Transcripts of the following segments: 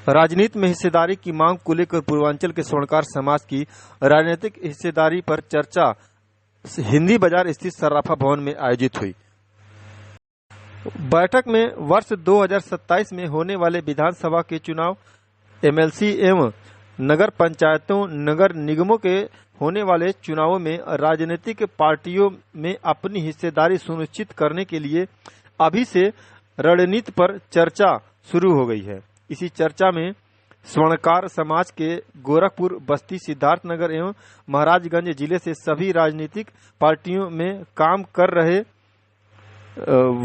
राजनीति में हिस्सेदारी की मांग को लेकर पूर्वांचल के स्वर्णकार समाज की राजनीतिक हिस्सेदारी पर चर्चा हिंदी बाजार स्थित सर्राफा भवन में आयोजित हुई। बैठक में वर्ष 2027 में होने वाले विधानसभा के चुनाव, एमएलसी एवं नगर पंचायतों, नगर निगमों के होने वाले चुनावों में राजनीतिक पार्टियों में अपनी हिस्सेदारी सुनिश्चित करने के लिए अभी से रणनीति पर चर्चा शुरू हो गई है। इसी चर्चा में स्वर्णकार समाज के गोरखपुर, बस्ती, सिद्धार्थनगर एवं महाराजगंज जिले से सभी राजनीतिक पार्टियों में काम कर रहे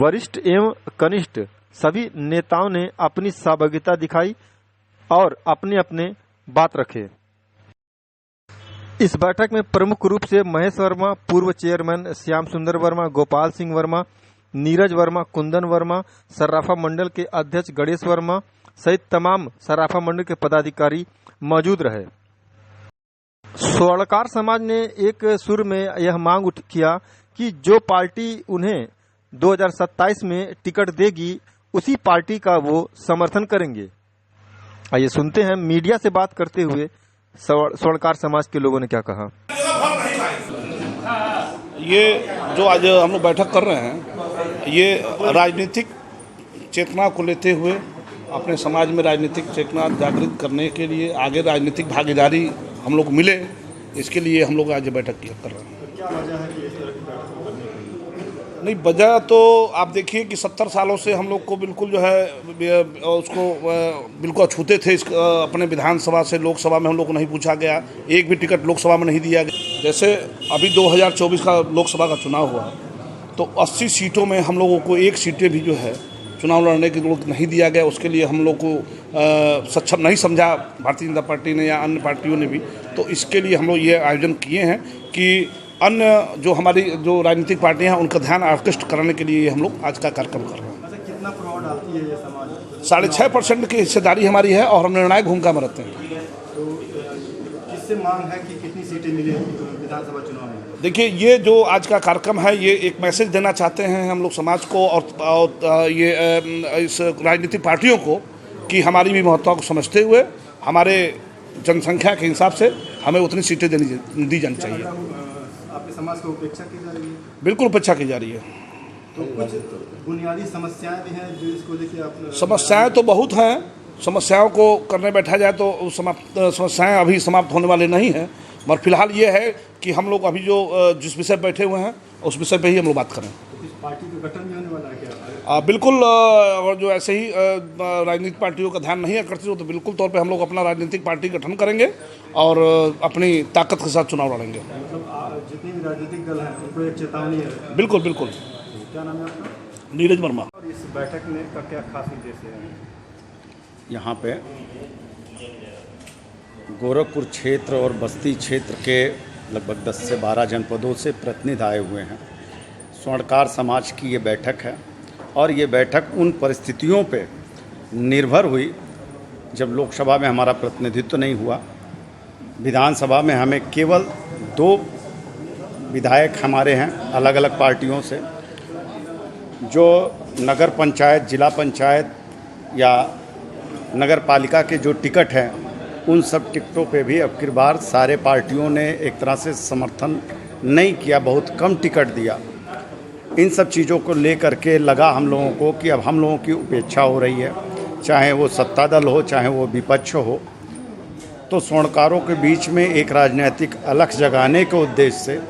वरिष्ठ एवं कनिष्ठ सभी नेताओं ने अपनी सहभागिता दिखाई और अपने अपने बात रखे। इस बैठक में प्रमुख रूप से महेश वर्मा, पूर्व चेयरमैन श्याम सुंदर वर्मा, गोपाल सिंह वर्मा, नीरज वर्मा, कुंदन वर्मा, सर्राफा मंडल के अध्यक्ष गणेश वर्मा सहित तमाम सर्राफा मंडल के पदाधिकारी मौजूद रहे। स्वर्णकार समाज ने एक सुर में यह मांग किया कि जो पार्टी उन्हें 2027 में टिकट देगी उसी पार्टी का वो समर्थन करेंगे। आइए सुनते हैं मीडिया से बात करते हुए स्वर्णकार समाज के लोगों ने क्या कहा। ये जो आज हम लोग बैठक कर रहे हैं, ये राजनीतिक चेतना को लेते हुए अपने समाज में राजनीतिक चेतना जागृत करने के लिए आगे राजनीतिक भागीदारी हम लोग मिले, इसके लिए हम लोग आज बैठक कर रहे हैं। क्या वजह है कि इस तरह की बैठक करनी है? नहीं, वजह तो आप देखिए कि 70 सालों से हम लोग को बिल्कुल जो है उसको बिल्कुल अछूते थे। अपने विधानसभा से लोकसभा में हम लोग को नहीं पूछा गया, एक भी टिकट लोकसभा में नहीं दिया गया। जैसे अभी 2024 का लोकसभा का चुनाव हुआ तो 80 सीटों में हम लोगों को एक सीटें भी जो है चुनाव लड़ने के लिए नहीं दिया गया। उसके लिए हम लोग को सक्षम नहीं समझा भारतीय जनता पार्टी ने या अन्य पार्टियों ने भी। तो इसके लिए हम लोग ये आयोजन किए हैं कि अन्य जो हमारी जो राजनीतिक पार्टियां हैं उनका ध्यान आकृष्ट कराने के लिए हम लोग आज का कार्यक्रम कर रहे हैं। अच्छा, कितना प्रभाव डालती है ये समाज? 6.5% की हिस्सेदारी हमारी है और हम निर्णायक भूमिका में रहते हैं। तो किससे मांग है कि कितनी सीटें मिले विधानसभा चुनाव में? देखिए, ये जो आज का कार्यक्रम है ये एक मैसेज देना चाहते हैं हम लोग समाज को और ये इस राजनीतिक पार्टियों को कि हमारी भी महत्ता को समझते हुए हमारे जनसंख्या के हिसाब से हमें उतनी सीटें दी जानी चाहिए। आपके समाज को उपेक्षा की जा रही है? बिल्कुल उपेक्षा की जा रही है। तो कुछ बुनियादी समस्याएं भी हैं जो इसको लेकर आप? समस्याएं तो बहुत हैं। समस्याओं को करने बैठा जाए तो समस्याएं अभी समाप्त होने वाले नहीं हैं, मगर फिलहाल ये है कि हम लोग अभी जो जिस विषय बैठे हुए हैं उस विषय पे ही हम लोग बात करें। तो इस पार्टी का गठन भी होने वाला है क्या? बिल्कुल। और जो ऐसे ही राजनीतिक पार्टियों का ध्यान नहीं करते हो तो बिल्कुल तौर पे हम लोग अपना राजनीतिक पार्टी गठन करेंगे और अपनी ताकत के साथ चुनाव लड़ेंगे। मतलब जितने भी राजनीतिक दल हैं उनको एक चेतावनी है? बिल्कुल बिल्कुल। क्या नाम है आपका? नीरज वर्मा। और इस बैठक में का क्या खास उद्देश्य है? यहाँ पे गोरखपुर क्षेत्र और बस्ती क्षेत्र के लगभग 10 से 12 जनपदों से प्रतिनिधि आए हुए हैं। स्वर्णकार समाज की ये बैठक है और ये बैठक उन परिस्थितियों पे निर्भर हुई जब लोकसभा में हमारा प्रतिनिधित्व नहीं हुआ। विधानसभा में हमें केवल 2 विधायक हमारे हैं अलग अलग पार्टियों से। जो नगर पंचायत, जिला पंचायत या नगर पालिका के जो टिकट हैं उन सब टिकटों पे भी अब की बार सारे पार्टियों ने एक तरह से समर्थन नहीं किया, बहुत कम टिकट दिया। इन सब चीज़ों को लेकर के लगा हम लोगों को कि अब हम लोगों की उपेक्षा हो रही है, चाहे वो सत्ता दल हो चाहे वो विपक्ष हो। तो स्वर्णकारों के बीच में एक राजनीतिक अलख जगाने के उद्देश्य से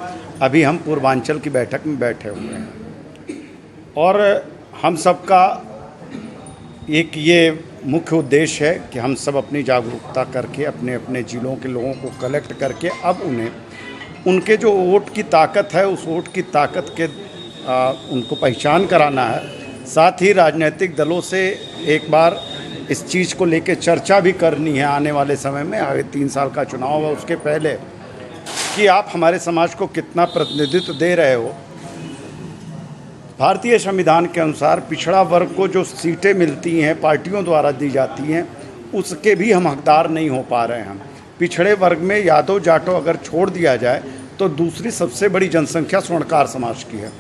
अभी हम पूर्वांचल की बैठक में बैठे हुए हैं और हम सबका एक ये मुख्य उद्देश्य है कि हम सब अपनी जागरूकता करके अपने अपने जिलों के लोगों को कलेक्ट करके अब उन्हें उनके जो वोट की ताकत है उस वोट की ताकत के उनको पहचान कराना है। साथ ही राजनीतिक दलों से एक बार इस चीज़ को लेकर चर्चा भी करनी है आने वाले समय में, आगे 3 साल का चुनाव है उसके पहले, कि आप हमारे समाज को कितना प्रतिनिधित्व दे रहे हो। भारतीय संविधान के अनुसार पिछड़ा वर्ग को जो सीटें मिलती हैं पार्टियों द्वारा दी जाती हैं उसके भी हम हकदार नहीं हो पा रहे हैं। पिछड़े वर्ग में यादव जाटो अगर छोड़ दिया जाए तो दूसरी सबसे बड़ी जनसंख्या स्वर्णकार समाज की है।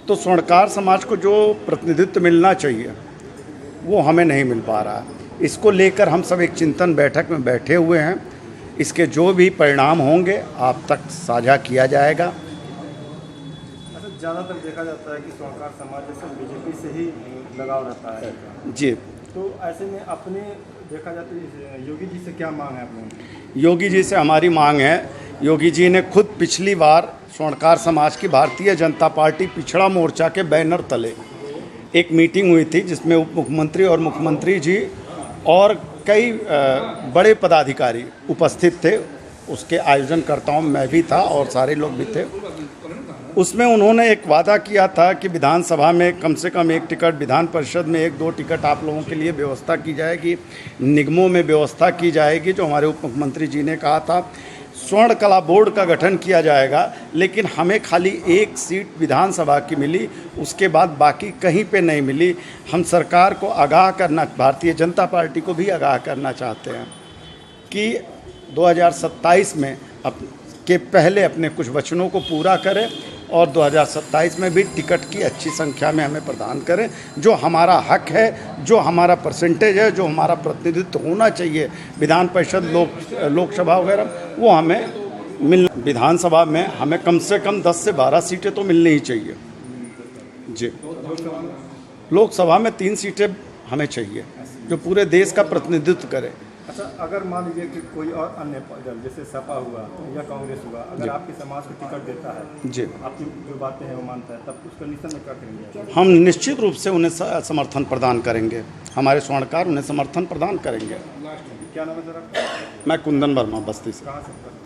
तो स्वर्णकार समाज को जो प्रतिनिधित्व मिलना चाहिए वो हमें नहीं मिल पा रहा है। इसको लेकर हम सब एक चिंतन बैठक में बैठे हुए हैं। इसके जो भी परिणाम होंगे आप तक साझा किया जाएगा। अच्छा, ज़्यादातर देखा जाता है कि स्वर्णकार समाज जैसे बीजेपी से ही लगाव रहता है जी, तो ऐसे में अपने देखा जाता है योगी जी से क्या मांग है अपने? योगी जी से हमारी मांग है, योगी जी ने खुद पिछली बार स्वर्णकार समाज की भारतीय जनता पार्टी पिछड़ा मोर्चा के बैनर तले एक मीटिंग हुई थी जिसमें उप मुख्यमंत्री और मुख्यमंत्री जी और कई बड़े पदाधिकारी उपस्थित थे। उसके आयोजनकर्ताओं में मैं भी था और सारे लोग भी थे। उसमें उन्होंने एक वादा किया था कि विधानसभा में कम से कम 1 टिकट, विधान परिषद में 1-2 टिकट आप लोगों के लिए व्यवस्था की जाएगी, निगमों में व्यवस्था की जाएगी। जो हमारे उप मुख्यमंत्री जी ने कहा था, स्वर्ण कला बोर्ड का गठन किया जाएगा, लेकिन हमें खाली 1 सीट विधानसभा की मिली, उसके बाद बाकी कहीं पे नहीं मिली। हम सरकार को आगाह करना, भारतीय जनता पार्टी को भी आगाह करना चाहते हैं कि 2027 में के पहले अपने कुछ वचनों को पूरा करें और 2027 में भी टिकट की अच्छी संख्या में हमें प्रदान करें। जो हमारा हक है, जो हमारा परसेंटेज है, जो हमारा प्रतिनिधित्व होना चाहिए विधान परिषद, लोकसभा वगैरह, वो हमें विधानसभा में हमें कम से कम 10 से 12 सीटें तो मिलनी ही चाहिए। जी, लोकसभा में 3 सीटें हमें चाहिए जो पूरे देश का प्रतिनिधित्व करे। अच्छा, अगर मान लीजिए कि कोई और अन्य दल जैसे सपा हुआ या कांग्रेस हुआ, अगर आपके समाज को टिकट देता है, जी, आपकी जो बातें हैं वो मानता है, तब उस कंडीशन में क्या करेंगे? हम निश्चित रूप से उन्हें समर्थन प्रदान करेंगे। हमारे स्वर्णकार उन्हें समर्थन प्रदान करेंगे। क्या नाम है सर आपका? मैं कुंदन वर्मा, बस्ती से। कहाँ से?